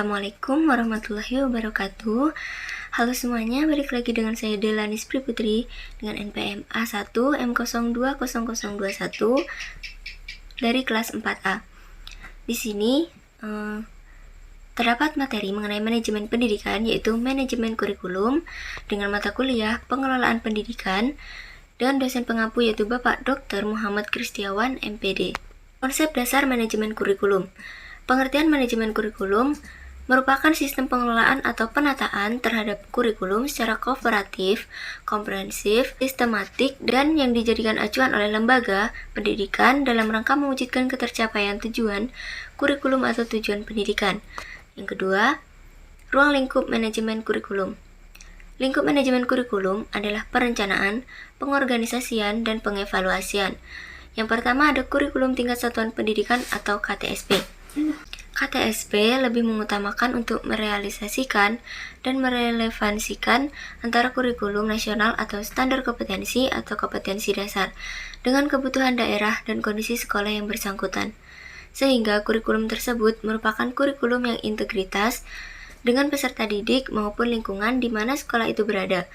Assalamualaikum warahmatullahi wabarakatuh. Halo semuanya, balik lagi dengan saya Delanis Priputri dengan NPM A1M020021 dari kelas 4A. Di sini terdapat materi mengenai manajemen pendidikan, yaitu manajemen kurikulum dengan mata kuliah pengelolaan pendidikan dengan dosen pengampu yaitu Bapak Dr. Muhammad Kristiawan, MPD. Konsep dasar manajemen kurikulum. Pengertian manajemen kurikulum merupakan sistem pengelolaan atau penataan terhadap kurikulum secara kooperatif, komprehensif, sistematik, dan yang dijadikan acuan oleh lembaga pendidikan dalam rangka mewujudkan ketercapaian tujuan kurikulum atau tujuan pendidikan. Yang kedua, ruang lingkup manajemen kurikulum. Lingkup manajemen kurikulum adalah perencanaan, pengorganisasian, dan pengevaluasian. Yang pertama ada kurikulum tingkat satuan pendidikan atau KTSP. KTSP lebih mengutamakan untuk merealisasikan dan merelevansikan antara kurikulum nasional atau standar kompetensi atau kompetensi dasar dengan kebutuhan daerah dan kondisi sekolah yang bersangkutan. Sehingga kurikulum tersebut merupakan kurikulum yang integritas dengan peserta didik maupun lingkungan di mana sekolah itu berada.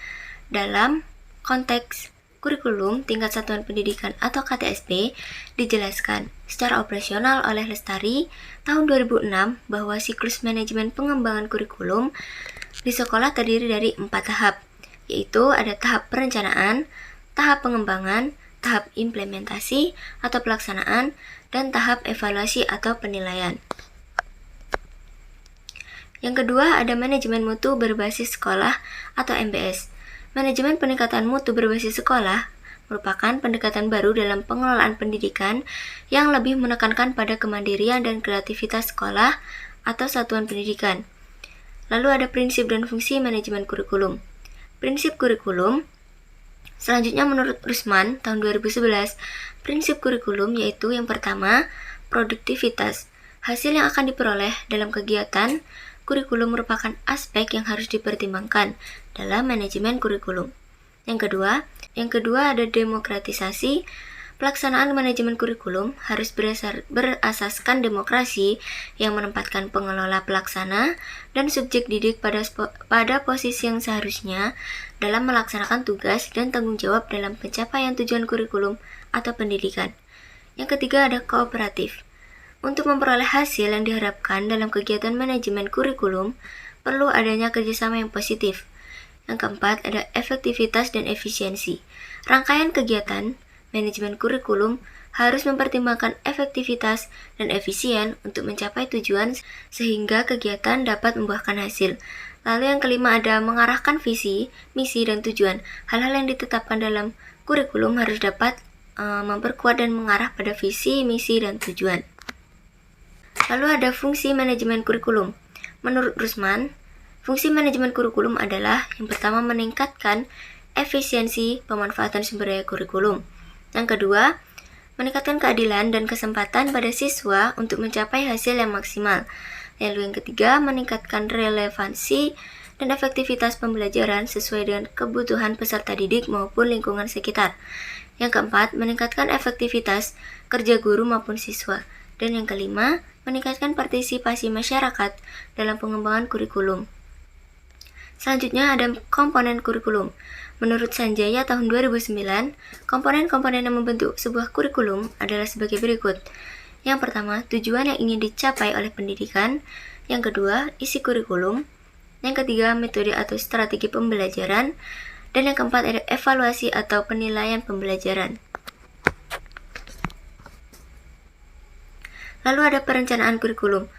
Dalam konteks kurikulum tingkat satuan pendidikan atau KTSP dijelaskan secara operasional oleh Lestari tahun 2006 bahwa siklus manajemen pengembangan kurikulum di sekolah terdiri dari 4 tahap, yaitu ada tahap perencanaan, tahap pengembangan, tahap implementasi atau pelaksanaan, dan tahap evaluasi atau penilaian. Yang kedua ada manajemen mutu berbasis sekolah atau MBS. Manajemen peningkatan mutu berbasis sekolah merupakan pendekatan baru dalam pengelolaan pendidikan yang lebih menekankan pada kemandirian dan kreativitas sekolah atau satuan pendidikan. Lalu ada prinsip dan fungsi manajemen kurikulum. Prinsip kurikulum selanjutnya menurut Rusman tahun 2011, prinsip kurikulum yaitu yang pertama, produktivitas. Hasil yang akan diperoleh dalam kegiatan kurikulum merupakan aspek yang harus dipertimbangkan dalam manajemen kurikulum. Yang kedua ada demokratisasi. Pelaksanaan manajemen kurikulum harus berasaskan demokrasi yang menempatkan pengelola pelaksana dan subjek didik pada posisi yang seharusnya dalam melaksanakan tugas dan tanggung jawab dalam pencapaian tujuan kurikulum atau pendidikan. Yang ketiga ada kooperatif. Untuk memperoleh hasil yang diharapkan dalam kegiatan manajemen kurikulum, perlu adanya kerjasama yang positif. Yang keempat, ada efektivitas dan efisiensi. Rangkaian kegiatan manajemen kurikulum harus mempertimbangkan efektivitas dan efisien untuk mencapai tujuan sehingga kegiatan dapat membuahkan hasil. Lalu yang kelima ada mengarahkan visi, misi, dan tujuan. Hal-hal yang ditetapkan dalam kurikulum harus dapat memperkuat dan mengarah pada visi, misi, dan tujuan. Lalu ada fungsi manajemen kurikulum. Menurut Rusman, fungsi manajemen kurikulum adalah yang pertama meningkatkan efisiensi pemanfaatan sumber daya kurikulum. Yang kedua, meningkatkan keadilan dan kesempatan pada siswa untuk mencapai hasil yang maksimal. Lalu yang ketiga, meningkatkan relevansi dan efektivitas pembelajaran sesuai dengan kebutuhan peserta didik maupun lingkungan sekitar. Yang keempat, meningkatkan efektivitas kerja guru maupun siswa. Dan yang kelima, meningkatkan partisipasi masyarakat dalam pengembangan kurikulum. Selanjutnya ada komponen kurikulum. Menurut Sanjaya tahun 2009, komponen-komponen yang membentuk sebuah kurikulum adalah sebagai berikut. Yang pertama, tujuan yang ingin dicapai oleh pendidikan. Yang kedua, isi kurikulum. Yang ketiga, metode atau strategi pembelajaran. Dan yang keempat ada evaluasi atau penilaian pembelajaran. Lalu ada perencanaan kurikulum.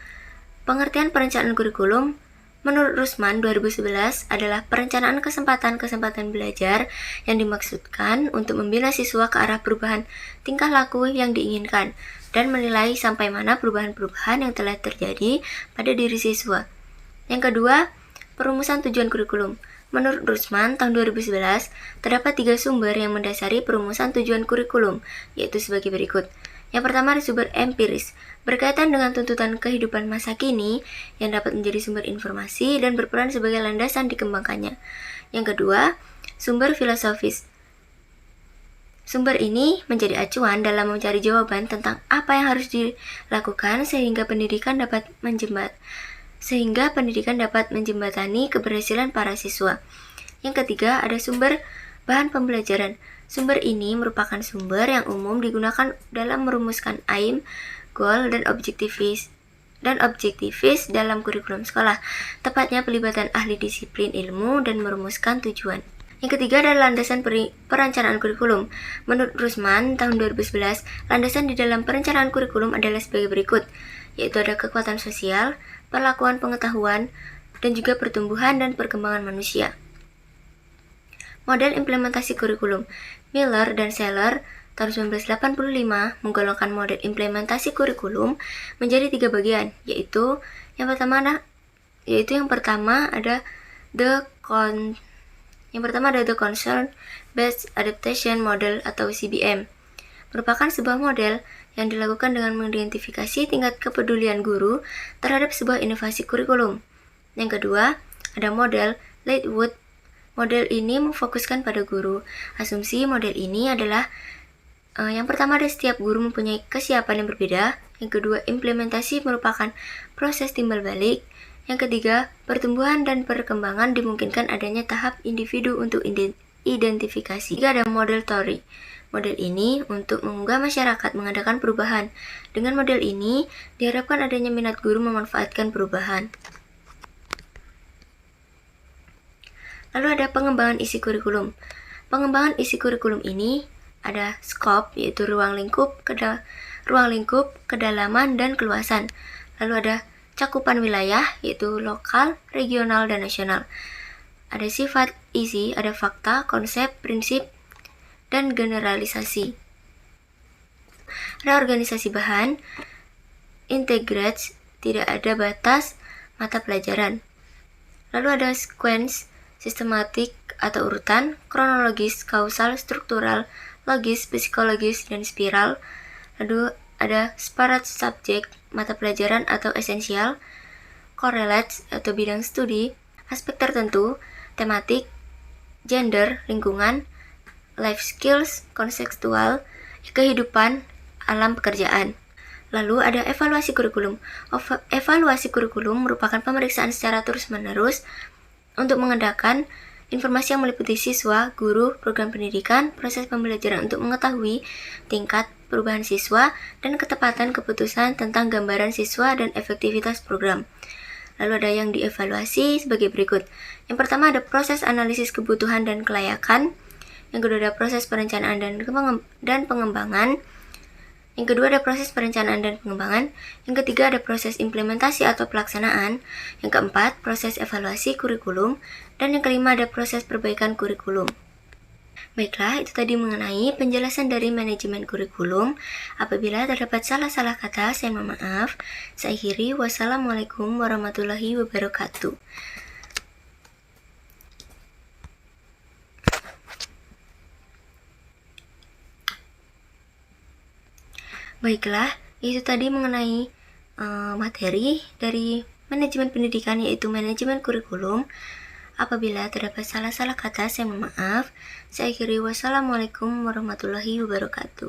Pengertian perencanaan kurikulum menurut Rusman 2011 adalah perencanaan kesempatan-kesempatan belajar yang dimaksudkan untuk membina siswa ke arah perubahan tingkah laku yang diinginkan dan menilai sampai mana perubahan-perubahan yang telah terjadi pada diri siswa. Yang kedua, perumusan tujuan kurikulum. Menurut Rusman tahun 2011, terdapat 3 sumber yang mendasari perumusan tujuan kurikulum, yaitu sebagai berikut. Yang pertama ada sumber empiris, berkaitan dengan tuntutan kehidupan masa kini yang dapat menjadi sumber informasi dan berperan sebagai landasan dikembangkannya. Yang kedua, sumber filosofis. Sumber ini menjadi acuan dalam mencari jawaban tentang apa yang harus dilakukan sehingga pendidikan dapat sehingga pendidikan dapat menjembatani keberhasilan para siswa. Yang ketiga, ada sumber bahan pembelajaran. Sumber ini merupakan sumber yang umum digunakan dalam merumuskan aim, goal, dan objektifis dalam kurikulum sekolah, tepatnya pelibatan ahli disiplin ilmu dan merumuskan tujuan. Yang ketiga adalah landasan perencanaan kurikulum. Menurut Rusman, tahun 2011, landasan di dalam perencanaan kurikulum adalah sebagai berikut, yaitu ada kekuatan sosial, perlakuan pengetahuan, dan juga pertumbuhan dan perkembangan manusia. Model implementasi kurikulum. Miller dan Seller tahun 1985 menggolongkan model implementasi kurikulum menjadi 3 bagian, yaitu yang pertama ada The Concern Based Adaptation Model atau CBM. Merupakan sebuah model yang dilakukan dengan mengidentifikasi tingkat kepedulian guru terhadap sebuah inovasi kurikulum. Yang kedua, ada model Lakewood. Model ini memfokuskan pada guru. Asumsi model ini adalah yang pertama, ada setiap guru mempunyai kesiapan yang berbeda. Yang kedua, implementasi merupakan proses timbal balik. Yang ketiga, pertumbuhan dan perkembangan dimungkinkan adanya tahap individu untuk identifikasi. Tiga, ada model Tory. Model ini untuk menggugah masyarakat mengadakan perubahan. Dengan model ini, diharapkan adanya minat guru memanfaatkan perubahan. Lalu ada pengembangan isi kurikulum. Pengembangan isi kurikulum ini ada scope, yaitu ruang lingkup, kedalaman, dan keluasan. Lalu ada cakupan wilayah, yaitu lokal, regional, dan nasional. Ada sifat isi, ada fakta, konsep, prinsip, dan generalisasi. Ada organisasi bahan, integrates, tidak ada batas, mata pelajaran. Lalu ada sequence, sistematik atau urutan, kronologis, kausal, struktural, logis, psikologis, dan spiral. Lalu ada separate subject, mata pelajaran atau esensial, correlates atau bidang studi, aspek tertentu, tematik, gender, lingkungan, life skills, kontekstual, kehidupan, alam pekerjaan. Lalu ada evaluasi kurikulum. Evaluasi kurikulum merupakan pemeriksaan secara terus-menerus untuk mengedepankan informasi yang meliputi siswa, guru, program pendidikan, proses pembelajaran untuk mengetahui tingkat perubahan siswa, dan ketepatan keputusan tentang gambaran siswa dan efektivitas program. Lalu ada yang dievaluasi sebagai berikut. Yang pertama ada proses analisis kebutuhan dan kelayakan. Yang kedua ada proses perencanaan dan pengembangan. Yang kedua ada proses perencanaan dan pengembangan. Yang ketiga ada proses implementasi atau pelaksanaan. Yang keempat, proses evaluasi kurikulum. Dan yang kelima ada proses perbaikan kurikulum. Baiklah, itu tadi mengenai penjelasan dari manajemen kurikulum. Apabila terdapat salah-salah kata, saya mohon maaf. Saya akhiri. Wassalamualaikum warahmatullahi wabarakatuh. Baiklah, itu tadi mengenai materi dari manajemen pendidikan, yaitu manajemen kurikulum. Apabila terdapat salah-salah kata, saya mohon maaf. Saya akhiri. Wassalamualaikum warahmatullahi wabarakatuh.